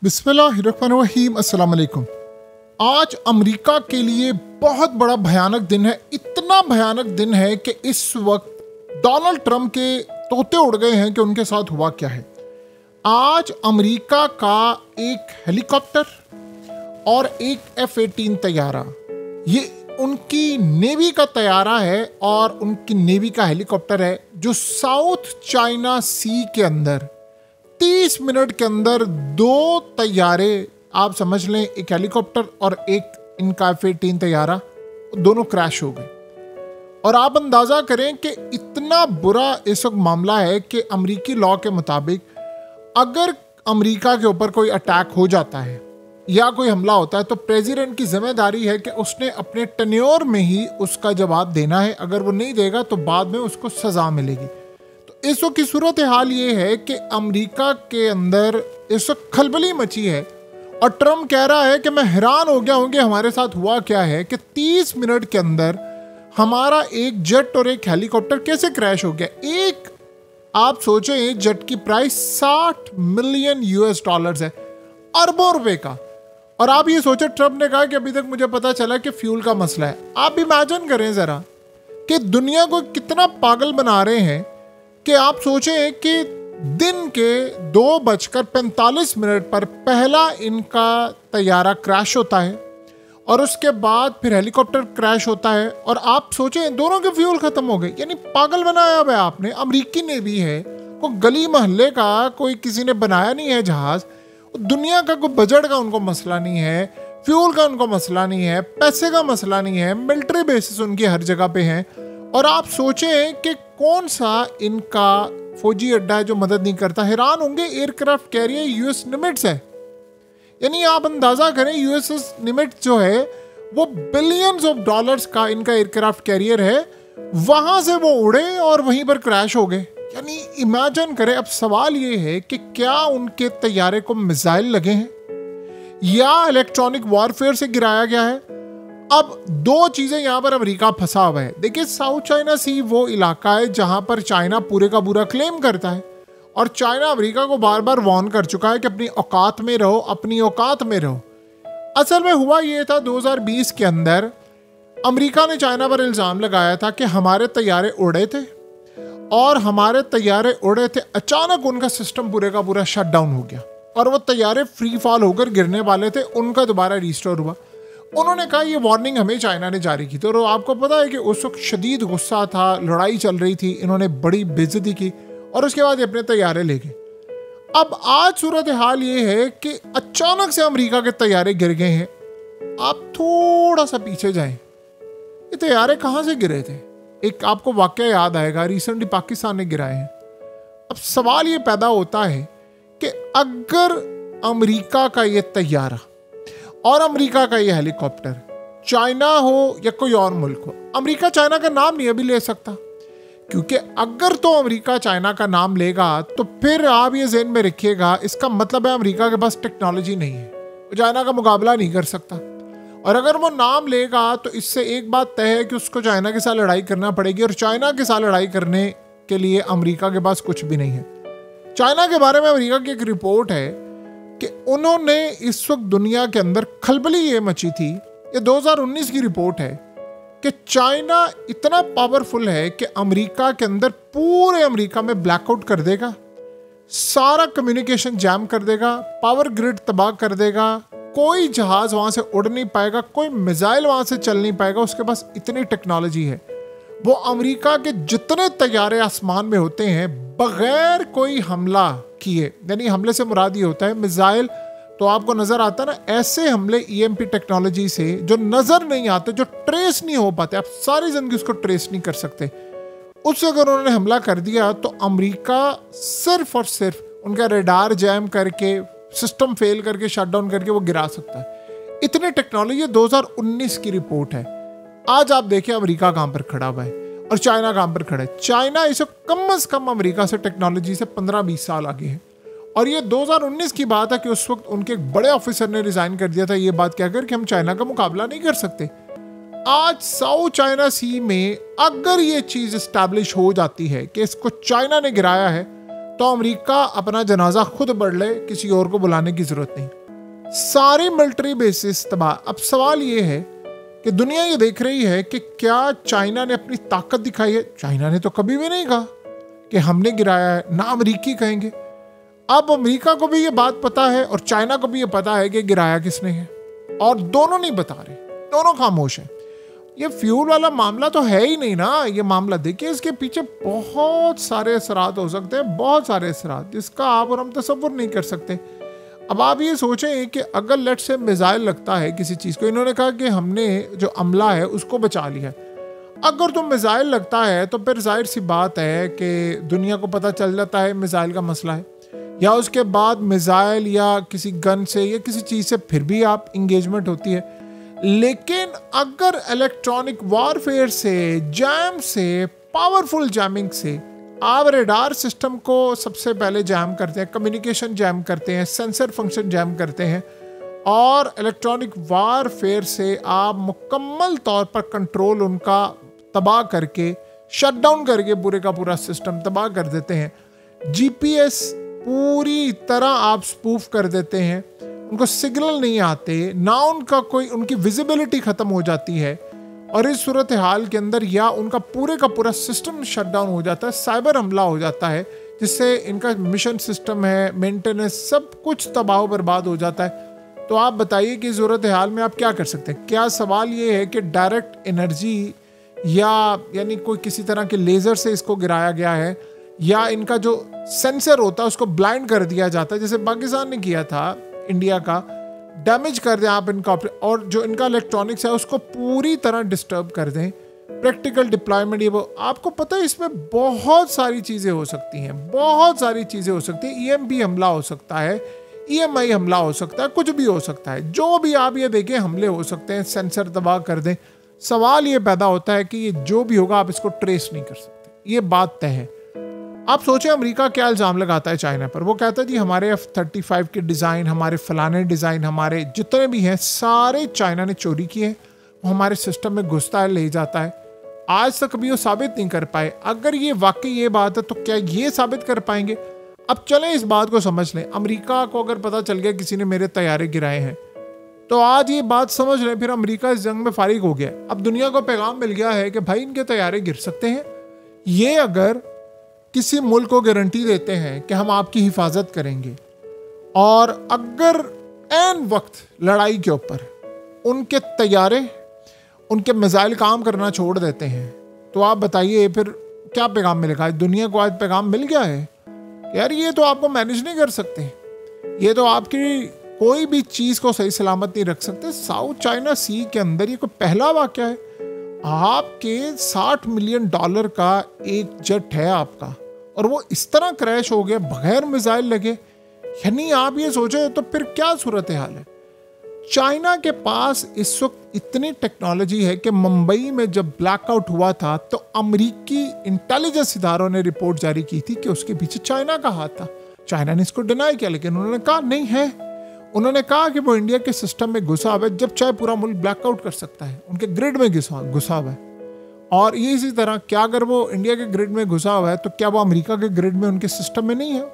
बिस्मिल्लाहिर्रहमानिर्रहीम, अस्सलाम वालेकुम। आज अमेरिका के लिए बहुत बड़ा भयानक दिन है। इतना भयानक दिन है कि इस वक्त डोनाल्ड ट्रंप के तोते उड़ गए हैं कि उनके साथ हुआ क्या है। आज अमेरिका का एक हेलीकॉप्टर और एक F-18 तैयारा, ये उनकी नेवी का तैयारा है और उनकी नेवी का हेलीकॉप्टर है, जो साउथ चाइना सी के अंदर 30 मिनट के अंदर दो तैयारे, आप समझ लें एक हेलीकॉप्टर और एक इनका F-18 तैयारा, दोनों क्रैश हो गए। और आप अंदाज़ा करें कि इतना बुरा इस वक्त मामला है कि अमरीकी लॉ के मुताबिक अगर अमेरिका के ऊपर कोई अटैक हो जाता है या कोई हमला होता है तो प्रेसिडेंट की जिम्मेदारी है कि उसने अपने टेन्योर में ही उसका जवाब देना है। अगर वो नहीं देगा तो बाद में उसको सज़ा मिलेगी। इस वक्त की सूरत हाल ये है कि अमेरिका के अंदर इस वक्त खलबली मची है और ट्रम्प कह रहा है कि मैं हैरान हो गया हूँ कि हमारे साथ हुआ क्या है कि 30 मिनट के अंदर हमारा एक जेट और एक हेलीकॉप्टर कैसे क्रैश हो गया। एक आप सोचें, एक जेट की प्राइस 60 मिलियन US है, अरबों रुपए का। और आप ये सोचें, ट्रम्प ने कहा कि अभी तक मुझे पता चला कि फ्यूल का मसला है। आप इमेजिन करें ज़रा कि दुनिया को कितना पागल बना रहे हैं कि आप सोचें कि दिन के 2:45 पर पहला इनका तैयारा क्रैश होता है और उसके बाद फिर हेलीकॉप्टर क्रैश होता है और आप सोचें दोनों के फ्यूल खत्म हो गए। यानी पागल बनाया हुआ है आपने। अमरीकी नेवी है, कोई गली मोहल्ले का कोई किसी ने बनाया नहीं है जहाज। दुनिया का कोई बजट का उनको मसला नहीं है, फ्यूल का उनको मसला नहीं है, पैसे का मसला नहीं है, मिलिट्री बेसिस उनकी हर जगह पे हैं। और आप सोचें कि कौन सा इनका फौजी अड्डा है जो मदद नहीं करता। हैरान होंगे, एयरक्राफ्ट कैरियर US निमिट्स है। यानी आप अंदाज़ा करें, USS निमिट्स जो है वो बिलियंस ऑफ डॉलर्स का इनका एयरक्राफ्ट कैरियर है। वहाँ से वो उड़े और वहीं पर क्रैश हो गए। यानी इमेजिन करें। अब सवाल ये है कि क्या उनके तैयारे को मिसाइल लगे हैं या इलेक्ट्रॉनिक वॉरफेयर से गिराया गया है। अब दो चीज़ें यहाँ पर अमेरिका फंसा हुआ है। देखिए, साउथ चाइना सी वो इलाका है जहाँ पर चाइना पूरे का पूरा क्लेम करता है और चाइना अमेरिका को बार बार वार्न कर चुका है कि अपनी औकात में रहो, अपनी औकात में रहो। असल में हुआ ये था, 2020 के अंदर अमेरिका ने चाइना पर इल्ज़ाम लगाया था कि हमारे तैयारे उड़े थे और हमारे तैयारे उड़े थे, अचानक उनका सिस्टम पूरे का पूरा शट डाउन हो गया और वो तैयारे फ्री फॉल होकर गिरने वाले थे, उनका दोबारा रिस्टोर हुआ। उन्होंने कहा ये वार्निंग हमें चाइना ने जारी की। तो आपको पता है कि उस वक्त शदीद गुस्सा था, लड़ाई चल रही थी, इन्होंने बड़ी बेइज्जती की और उसके बाद अपने तैयारे ले गए। अब आज सूरत हाल ये है कि अचानक से अमेरिका के तैयारे गिर गए हैं। आप थोड़ा सा पीछे जाएं, ये तैयारे कहाँ से गिरे थे? एक आपको वाकया याद आएगा, रिसेंटली पाकिस्तान ने गिराए हैं। अब सवाल ये पैदा होता है कि अगर अमेरिका का ये तैयारा और अमेरिका का ये हेलीकॉप्टर चाइना हो या कोई और मुल्क हो, अमेरिका चाइना का नाम नहीं अभी ले सकता, क्योंकि अगर तो अमेरिका चाइना का नाम लेगा तो फिर आप ये ज़हन में रखिएगा, इसका मतलब है अमेरिका के पास टेक्नोलॉजी नहीं है, वो चाइना का मुकाबला नहीं कर सकता। और अगर वो नाम लेगा तो इससे एक बात तय है कि उसको चाइना के साथ लड़ाई करना पड़ेगी और चाइना के साथ लड़ाई करने के लिए अमेरिका के पास कुछ भी नहीं है। चाइना के बारे में अमेरिका की एक रिपोर्ट है कि उन्होंने इस वक्त दुनिया के अंदर खलबली ये मची थी, ये 2019 की रिपोर्ट है कि चाइना इतना पावरफुल है कि अमेरिका के अंदर पूरे अमेरिका में ब्लैकआउट कर देगा, सारा कम्युनिकेशन जैम कर देगा, पावर ग्रिड तबाह कर देगा, कोई जहाज वहाँ से उड़ नहीं पाएगा, कोई मिसाइल वहाँ से चल नहीं पाएगा। उसके पास इतनी टेक्नोलॉजी है, वो अमेरिका के जितने तैयारे आसमान में होते हैं बगैर कोई हमला किए, यानी हमले से मुराद ये होता है मिसाइल, तो आपको नज़र आता है ना ऐसे हमले EMP टेक्नोलॉजी से जो नज़र नहीं आते, जो ट्रेस नहीं हो पाते, आप सारी ज़िंदगी उसको ट्रेस नहीं कर सकते, उससे अगर उन्होंने हमला कर दिया तो अमेरिका सिर्फ और सिर्फ उनका रडार जैम करके, सिस्टम फेल करके, शट डाउन करके वो गिरा सकता है। इतनी टेक्नोलॉजी 2019 की रिपोर्ट है। आज आप देखिए अमेरिका कहाँ पर खड़ा हुआ है और चाइना कहाँ पर खड़ा है। चाइना इसे कम से कम अमेरिका से टेक्नोलॉजी से 15-20 साल आगे है और ये 2019 की बात है कि उस वक्त उनके एक बड़े ऑफिसर ने रिजाइन कर दिया था ये बात कहकर कि हम चाइना का मुकाबला नहीं कर सकते। आज साउथ चाइना सी में अगर ये चीज़ इस्टेब्लिश हो जाती है कि इसको चाइना ने गिराया है तो अमेरिका अपना जनाजा खुद बढ़ ले, किसी और को बुलाने की जरूरत नहीं। सारी मिलिट्री बेसिस तबाह। अब सवाल ये है कि दुनिया ये देख रही है कि क्या चाइना ने अपनी ताकत दिखाई है? चाइना ने तो कभी भी नहीं कहा कि हमने गिराया है, ना अमेरिकी कहेंगे। अब अमेरिका को भी ये बात पता है और चाइना को भी ये पता है कि गिराया किसने है, और दोनों नहीं बता रहे, दोनों खामोश हैं। ये फ्यूल वाला मामला तो है ही नहीं ना। ये मामला देखिए, इसके पीछे बहुत सारे असरात हो सकते हैं, बहुत सारे असरात जिसका आप और हम तसव्वुर नहीं कर सकते। अब आप ये सोचें कि अगर लेट से मिसाइल लगता है किसी चीज़ को, इन्होंने कहा कि हमने जो अमला है उसको बचा लिया। अगर तो मिसाइल लगता है तो फिर जाहिर सी बात है कि दुनिया को पता चल जाता है मिसाइल का मसला है, या उसके बाद मिसाइल या किसी गन से या किसी चीज़ से फिर भी आप इंगेजमेंट होती है। लेकिन अगर इलेक्ट्रॉनिक वॉरफेयर से, जैम से, पावरफुल जैमिंग से आप रेडार सिस्टम को सबसे पहले जैम करते हैं, कम्युनिकेशन जैम करते हैं, सेंसर फंक्शन जैम करते हैं, और इलेक्ट्रॉनिक वारफेयर से आप मुकम्मल तौर पर कंट्रोल उनका तबाह करके, शट डाउन करके पूरे का पूरा सिस्टम तबाह कर देते हैं। जीपीएस पूरी तरह आप स्पूफ कर देते हैं, उनको सिग्नल नहीं आते, ना उनका कोई, उनकी विजिबिलिटी ख़त्म हो जाती है, और इस सूरत हाल के अंदर या उनका पूरे का पूरा सिस्टम शट डाउन हो जाता है, साइबर हमला हो जाता है, जिससे इनका मिशन सिस्टम है, मेंटेनेंस, सब कुछ तबाह बर्बाद हो जाता है। तो आप बताइए कि सूरत हाल में आप क्या कर सकते हैं? क्या सवाल ये है कि डायरेक्ट एनर्जी यानी कोई किसी तरह के लेज़र से इसको गिराया गया है, या इनका जो सेंसर होता है उसको ब्लाइंड कर दिया जाता है, जैसे पाकिस्तान ने किया था इंडिया का, डैमेज कर दें आप इनका, और जो इनका इलेक्ट्रॉनिक्स है उसको पूरी तरह डिस्टर्ब कर दें। प्रैक्टिकल डिप्लॉयमेंट, ये वो आपको पता है इसमें बहुत सारी चीज़ें हो सकती हैं, बहुत सारी चीज़ें हो सकती हैं। ईएमपी हमला हो सकता है, ईएमआई हमला हो सकता है, कुछ भी हो सकता है, जो भी आप ये देखें हमले हो सकते हैं, सेंसर तबाह कर दें। सवाल ये पैदा होता है कि ये जो भी होगा आप इसको ट्रेस नहीं कर सकते, ये बात तय है। आप सोचें अमेरिका क्या इल्ज़ाम लगाता है चाइना पर? वो कहता है जी हमारे F-35 के डिज़ाइन, हमारे फलाने डिज़ाइन, हमारे जितने भी हैं सारे चाइना ने चोरी किए, वो हमारे सिस्टम में घुसता है, ले जाता है। आज तक कभी वो साबित नहीं कर पाए। अगर ये वाकई ये बात है तो क्या ये साबित कर पाएंगे? अब चलें इस बात को समझ लें। अमेरिका को अगर पता चल गया किसी ने मेरे तैयारे गिराए हैं, तो आज ये बात समझ लें, फिर अमेरिका इस जंग में फारिग हो गया। अब दुनिया को पैगाम मिल गया है कि भाई इनके तैयारे गिर सकते हैं। ये अगर किसी मुल्क को गारंटी देते हैं कि हम आपकी हिफाजत करेंगे, और अगर ऐन वक्त लड़ाई के ऊपर उनके तैयारे, उनके मिसाइल काम करना छोड़ देते हैं, तो आप बताइए फिर क्या पैगाम मिलेगा? दुनिया को आज पैगाम मिल गया है यार, ये तो आपको मैनेज नहीं कर सकते, ये तो आपकी कोई भी चीज़ को सही सलामत नहीं रख सकते। साउथ चाइना सी के अंदर ये कोई पहला वाक़या है? आपके $60 मिलियन का एक जेट है आपका, और वो इस तरह क्रैश हो गया बगैर मिसाइल लगे। यानी आप ये सोचें तो फिर क्या सूरत हाल है? चाइना के पास इस वक्त इतनी टेक्नोलॉजी है कि मुंबई में जब ब्लैकआउट हुआ था तो अमेरिकी इंटेलिजेंस इदारों ने रिपोर्ट जारी की थी कि उसके पीछे चाइना का हाथ था। चाइना ने इसको डिनाई किया, लेकिन उन्होंने कहा नहीं है। उन्होंने कहा कि वो इंडिया के सिस्टम में घुसा हुआ है, जब चाहे पूरा मुल्क ब्लैकआउट कर सकता है, उनके ग्रिड में घुसा हुआ है। और ये इसी तरह क्या अगर वो इंडिया के ग्रिड में घुसा हुआ है तो क्या वो अमेरिका के ग्रिड में, उनके सिस्टम में नहीं है?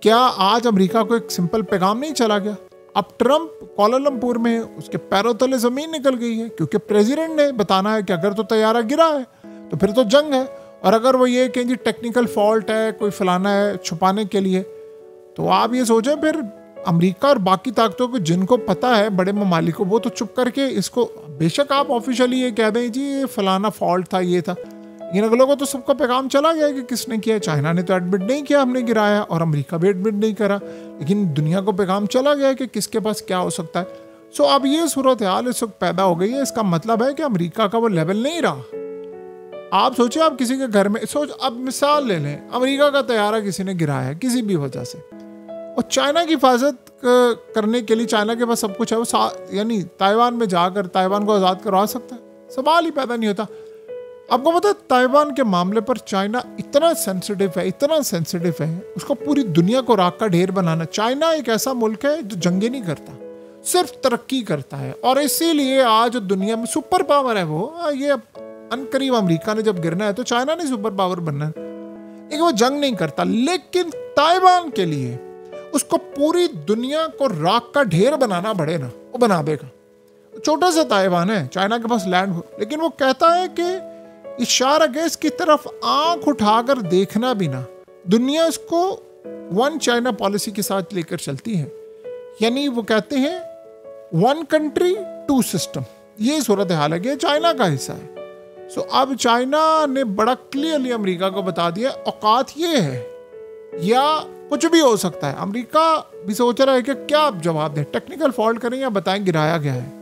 क्या आज अमेरिका को एक सिंपल पैगाम नहीं चला गया? अब ट्रंप कोलालमपुर में, उसके पैरों तले ज़मीन निकल गई है, क्योंकि प्रेसिडेंट ने बताना है कि अगर तो तैयारा गिरा है तो फिर तो जंग है, और अगर वो ये कहें जी टेक्निकल फॉल्ट है, कोई फलाना है छुपाने के लिए, तो आप ये सोचें फिर अमेरिका और बाकी ताकतों को जिनको पता है, बड़े ममालिक को, वो तो चुप करके इसको, बेशक आप ऑफिशियली ये कह दें जी ये फलाना फॉल्ट था, ये था, लेकिन अगलों को तो सबका पैगाम चला गया कि किसने किया। चाइना ने तो एडमिट नहीं किया हमने गिराया, और अमेरिका भी एडमिट नहीं करा, लेकिन दुनिया को पैगाम चला गया कि किसके पास क्या हो सकता है। सो अब ये सूरत हाल इस वक्त पैदा हो गई है। इसका मतलब है कि अमेरिका का वो लेवल नहीं रहा। आप सोचिए, आप किसी के घर में अब मिसाल ले लें, अमेरिका का तैयारा किसी ने गिराया है किसी भी वजह से, और चाइना की हिफाजत करने के लिए चाइना के पास सब कुछ है, वो यानी ताइवान में जाकर ताइवान को आज़ाद करवा सकता है, सवाल ही पैदा नहीं होता। आपको पता है ताइवान के मामले पर चाइना इतना सेंसिटिव है, इतना सेंसिटिव है, उसको पूरी दुनिया को राख का ढेर बनाना। चाइना एक ऐसा मुल्क है जो जंगे नहीं करता, सिर्फ तरक्की करता है, और इसीलिए आज दुनिया में सुपर पावर है वो। ये अनकरीब अमेरिका ने जब गिरना है तो चाइना ने सुपर पावर बनना है, लेकिन वो जंग नहीं करता। लेकिन ताइवान के लिए उसको पूरी दुनिया को राख का ढेर बनाना पड़े ना, वो बना देगा। छोटा सा ताइवान है, चाइना के पास लैंड हो, लेकिन वो कहता है कि इस शार गैस की तरफ आंख उठाकर देखना भी ना। दुनिया इसको वन चाइना पॉलिसी के साथ लेकर चलती है, यानी वो कहते हैं वन कंट्री टू सिस्टम। ये सूरत हाल है कि चाइना का हिस्सा है। सो अब चाइना ने बड़ा क्लियरली अमेरिका को बता दिया औकात ये है, या कुछ भी हो सकता है। अमेरिका भी सोच रहा है कि क्या आप जवाब दें, टेक्निकल फॉल्ट करें या बताएं गिराया गया है।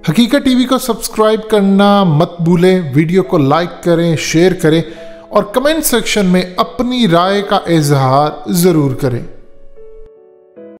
हकीकत टीवी को सब्सक्राइब करना मत भूलें, वीडियो को लाइक करें, शेयर करें और कमेंट सेक्शन में अपनी राय का इजहार जरूर करें।